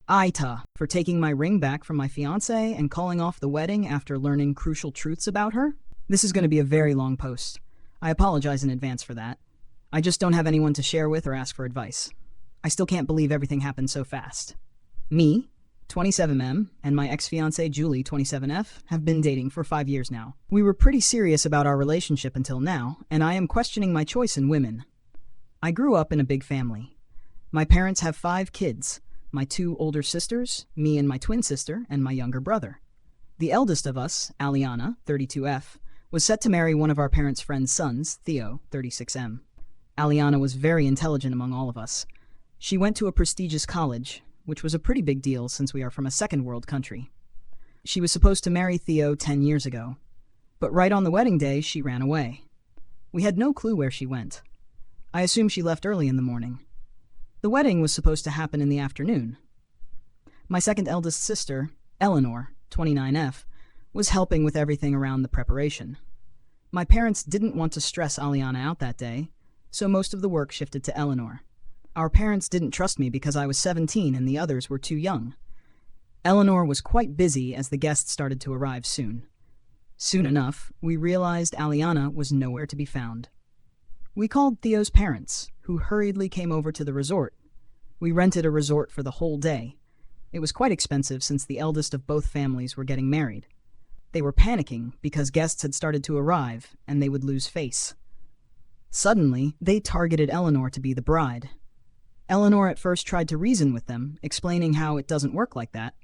AITAH for taking my ring back from my fiancé and calling off the wedding after learning crucial truths about her. This is going to be a very long post. I apologize in advance for that. I just don't have anyone to share with or ask for advice. I still can't believe everything happened so fast. Me, 27M, and my ex-fiancée Julie, 27F, have been dating for 5 years now. We were pretty serious about our relationship until now, and I am questioning my choice in women. I grew up in a big family. My parents have 5 kids. My 2 older sisters, me and my twin sister, and my younger brother. The eldest of us, Aliana, 32F, was set to marry one of our parents' friends' sons, Theo, 36M. Aliana was very intelligent among all of us. She went to a prestigious college, which was a pretty big deal since we are from a second-world country. She was supposed to marry Theo 10 years ago, but right on the wedding day, she ran away. We had no clue where she went. I assume she left early in the morning. The wedding was supposed to happen in the afternoon. My second eldest sister, Eleanor, 29F, was helping with everything around the preparation. My parents didn't want to stress Aliana out that day, so most of the work shifted to Eleanor. Our parents didn't trust me because I was 17 and the others were too young. Eleanor was quite busy as the guests started to arrive soon. Soon enough, we realized Aliana was nowhere to be found. We called Theo's parents, who hurriedly came over to the resort. We rented a resort for the whole day. It was quite expensive since the eldest of both families were getting married. They were panicking because guests had started to arrive and they would lose face. Suddenly, they targeted Eleanor to be the bride. Eleanor at first tried to reason with them, explaining how it doesn't work like that.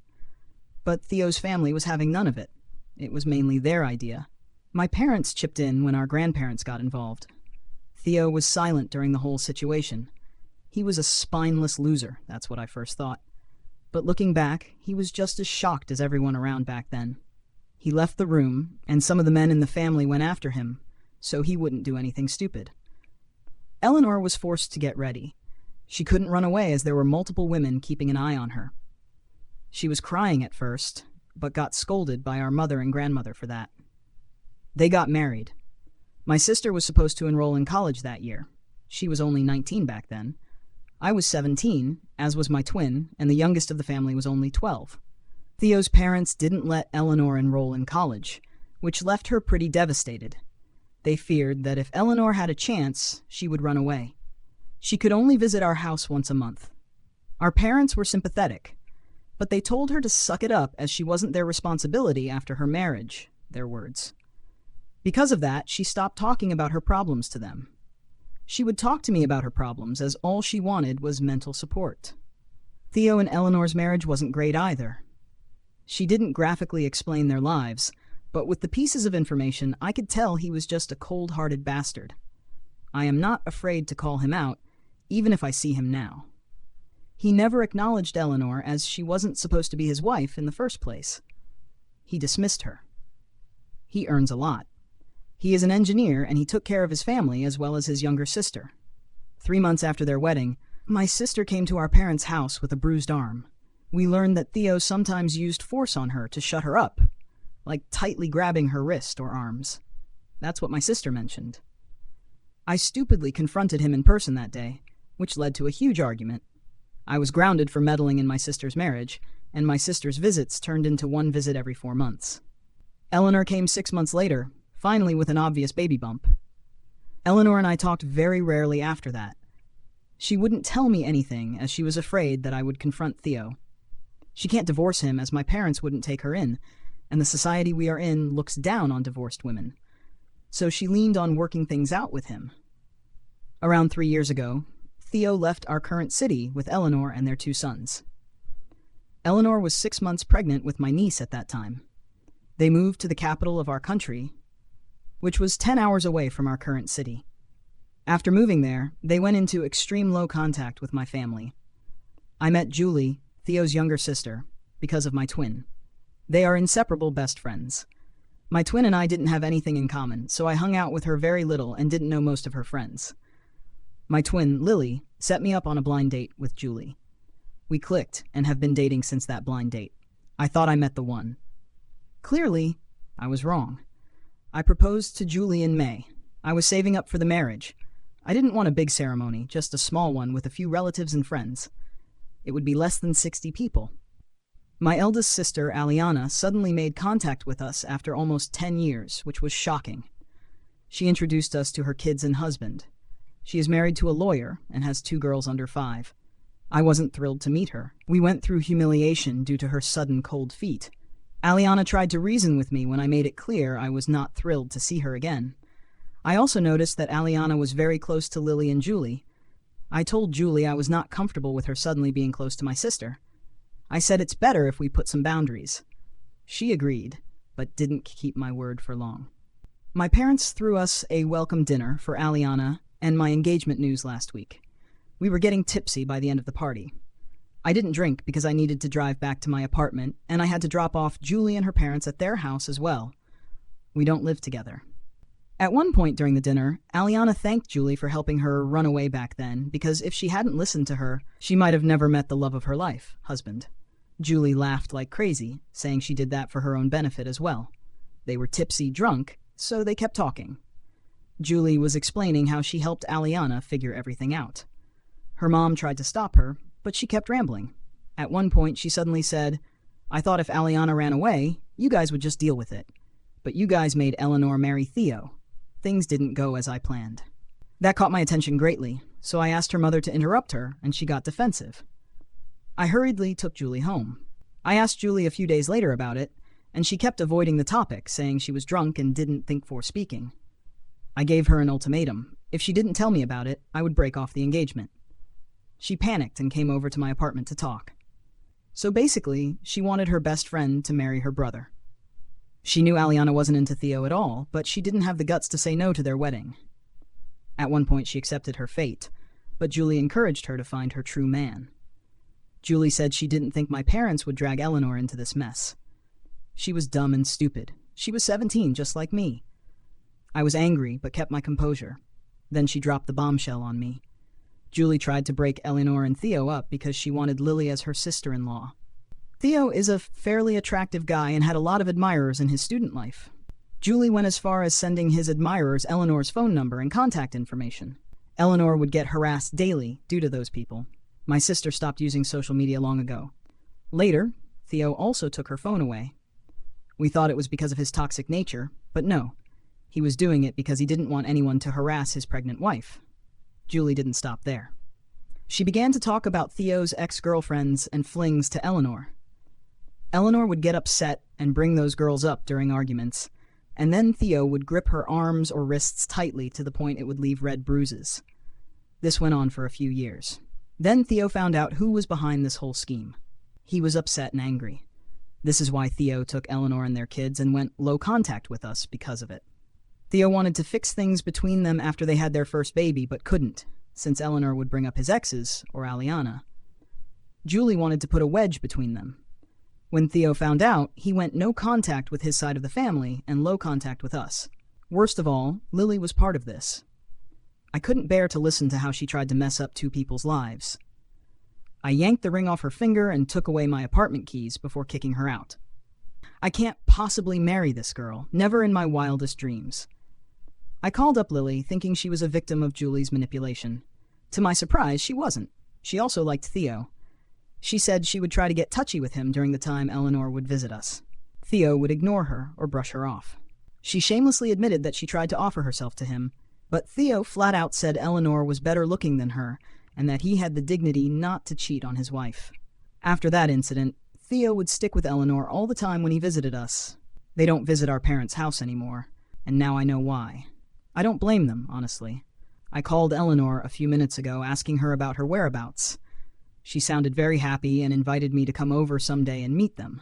But Theo's family was having none of it. It was mainly their idea. My parents chipped in when our grandparents got involved. Theo was silent during the whole situation. He was a spineless loser, that's what I first thought. But looking back, he was just as shocked as everyone around back then. He left the room, and some of the men in the family went after him, so he wouldn't do anything stupid. Eleanor was forced to get ready. She couldn't run away as there were multiple women keeping an eye on her. She was crying at first, but got scolded by our mother and grandmother for that. They got married. My sister was supposed to enroll in college that year. She was only 19 back then. I was 17, as was my twin, and the youngest of the family was only 12. Theo's parents didn't let Eleanor enroll in college, which left her pretty devastated. They feared that if Eleanor had a chance, she would run away. She could only visit our house once a month. Our parents were sympathetic, but they told her to suck it up as she wasn't their responsibility after her marriage, their words. Because of that, she stopped talking about her problems to them. She would talk to me about her problems as all she wanted was mental support. Theo and Eleanor's marriage wasn't great either. She didn't graphically explain their lives, but with the pieces of information, I could tell he was just a cold-hearted bastard. I am not afraid to call him out, even if I see him now. He never acknowledged Eleanor as she wasn't supposed to be his wife in the first place. He dismissed her. He earns a lot. He is an engineer and he took care of his family as well as his younger sister. 3 months after their wedding, my sister came to our parents' house with a bruised arm. We learned that Theo sometimes used force on her to shut her up, like tightly grabbing her wrist or arms. That's what my sister mentioned. I stupidly confronted him in person that day, which led to a huge argument. I was grounded for meddling in my sister's marriage, and my sister's visits turned into 1 visit every 4 months. Eleanor came 6 months later, finally with an obvious baby bump. Eleanor and I talked very rarely after that. She wouldn't tell me anything as she was afraid that I would confront Theo. She can't divorce him as my parents wouldn't take her in, and the society we are in looks down on divorced women. So she leaned on working things out with him. Around 3 years ago, Theo left our current city with Eleanor and their 2 sons. Eleanor was 6 months pregnant with my niece at that time. They moved to the capital of our country, which was 10 hours away from our current city. After moving there, they went into extreme low contact with my family. I met Julie, Theo's younger sister, because of my twin. They are inseparable best friends. My twin and I didn't have anything in common, so I hung out with her very little and didn't know most of her friends. My twin, Lily, set me up on a blind date with Julie. We clicked and have been dating since that blind date. I thought I met the one. Clearly, I was wrong. I proposed to Julie in May. I was saving up for the marriage. I didn't want a big ceremony, just a small one with a few relatives and friends. It would be less than 60 people. My eldest sister, Aliana, suddenly made contact with us after almost 10 years, which was shocking. She introduced us to her kids and husband. She is married to a lawyer and has 2 girls under 5. I wasn't thrilled to meet her. We went through humiliation due to her sudden cold feet. Aliana tried to reason with me when I made it clear I was not thrilled to see her again. I also noticed that Aliana was very close to Lily and Julie. I told Julie I was not comfortable with her suddenly being close to my sister. I said it's better if we put some boundaries. She agreed, but didn't keep my word for long. My parents threw us a welcome dinner for Aliana and my engagement news last week. We were getting tipsy by the end of the party. I didn't drink because I needed to drive back to my apartment, and I had to drop off Julie and her parents at their house as well. We don't live together. At one point during the dinner, Aliana thanked Julie for helping her run away back then, because if she hadn't listened to her, she might have never met the love of her life, husband. Julie laughed like crazy, saying she did that for her own benefit as well. They were tipsy drunk, so they kept talking. Julie was explaining how she helped Aliana figure everything out. Her mom tried to stop her, but she kept rambling. At one point, she suddenly said, "I thought if Aliana ran away, you guys would just deal with it. But you guys made Eleanor marry Theo. Things didn't go as I planned." That caught my attention greatly, so I asked her mother to interrupt her, and she got defensive. I hurriedly took Julie home. I asked Julie a few days later about it, and she kept avoiding the topic, saying she was drunk and didn't think for speaking. I gave her an ultimatum. If she didn't tell me about it, I would break off the engagement. She panicked and came over to my apartment to talk. So basically, she wanted her best friend to marry her brother. She knew Aliana wasn't into Theo at all, but she didn't have the guts to say no to their wedding. At one point, she accepted her fate, but Julie encouraged her to find her true man. Julie said she didn't think my parents would drag Eleanor into this mess. She was dumb and stupid. She was 17, just like me. I was angry, but kept my composure. Then she dropped the bombshell on me. Julie tried to break Eleanor and Theo up because she wanted Lily as her sister-in-law. Theo is a fairly attractive guy and had a lot of admirers in his student life. Julie went as far as sending his admirers Eleanor's phone number and contact information. Eleanor would get harassed daily due to those people. My sister stopped using social media long ago. Later, Theo also took her phone away. We thought it was because of his toxic nature, but no. He was doing it because he didn't want anyone to harass his pregnant wife. Julie didn't stop there. She began to talk about Theo's ex-girlfriends and flings to Eleanor. Eleanor would get upset and bring those girls up during arguments, and then Theo would grip her arms or wrists tightly to the point it would leave red bruises. This went on for a few years. Then Theo found out who was behind this whole scheme. He was upset and angry. This is why Theo took Eleanor and their kids and went low contact with us because of it. Theo wanted to fix things between them after they had their first baby, but couldn't, since Eleanor would bring up his exes, or Aliana. Julie wanted to put a wedge between them. When Theo found out, he went no contact with his side of the family and low contact with us. Worst of all, Lily was part of this. I couldn't bear to listen to how she tried to mess up 2 people's lives. I yanked the ring off her finger and took away my apartment keys before kicking her out. I can't possibly marry this girl, never in my wildest dreams. I called up Lily, thinking she was a victim of Julie's manipulation. To my surprise, she wasn't. She also liked Theo. She said she would try to get touchy with him during the time Eleanor would visit us. Theo would ignore her or brush her off. She shamelessly admitted that she tried to offer herself to him, but Theo flat out said Eleanor was better looking than her and that he had the dignity not to cheat on his wife. After that incident, Theo would stick with Eleanor all the time when he visited us. They don't visit our parents' house anymore, and now I know why. I don't blame them, honestly. I called Eleanor a few minutes ago asking her about her whereabouts. She sounded very happy and invited me to come over someday and meet them.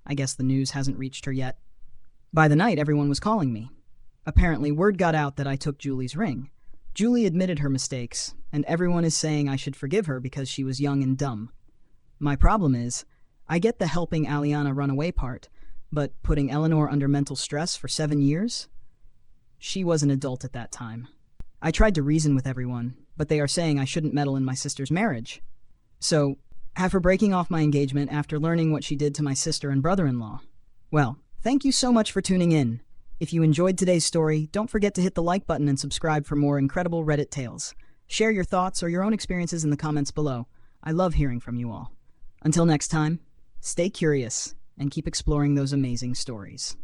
I guess the news hasn't reached her yet. By the night, everyone was calling me. Apparently, word got out that I took Julie's ring. Julie admitted her mistakes, and everyone is saying I should forgive her because she was young and dumb. My problem is, I get the helping Aliana run away part, but putting Eleanor under mental stress for 7 years? She was an adult at that time. I tried to reason with everyone, but they are saying I shouldn't meddle in my sister's marriage. So, have her breaking off my engagement after learning what she did to my sister and brother-in-law. Well, thank you so much for tuning in. If you enjoyed today's story, don't forget to hit the like button and subscribe for more incredible Reddit tales. Share your thoughts or your own experiences in the comments below. I love hearing from you all. Until next time, stay curious and keep exploring those amazing stories.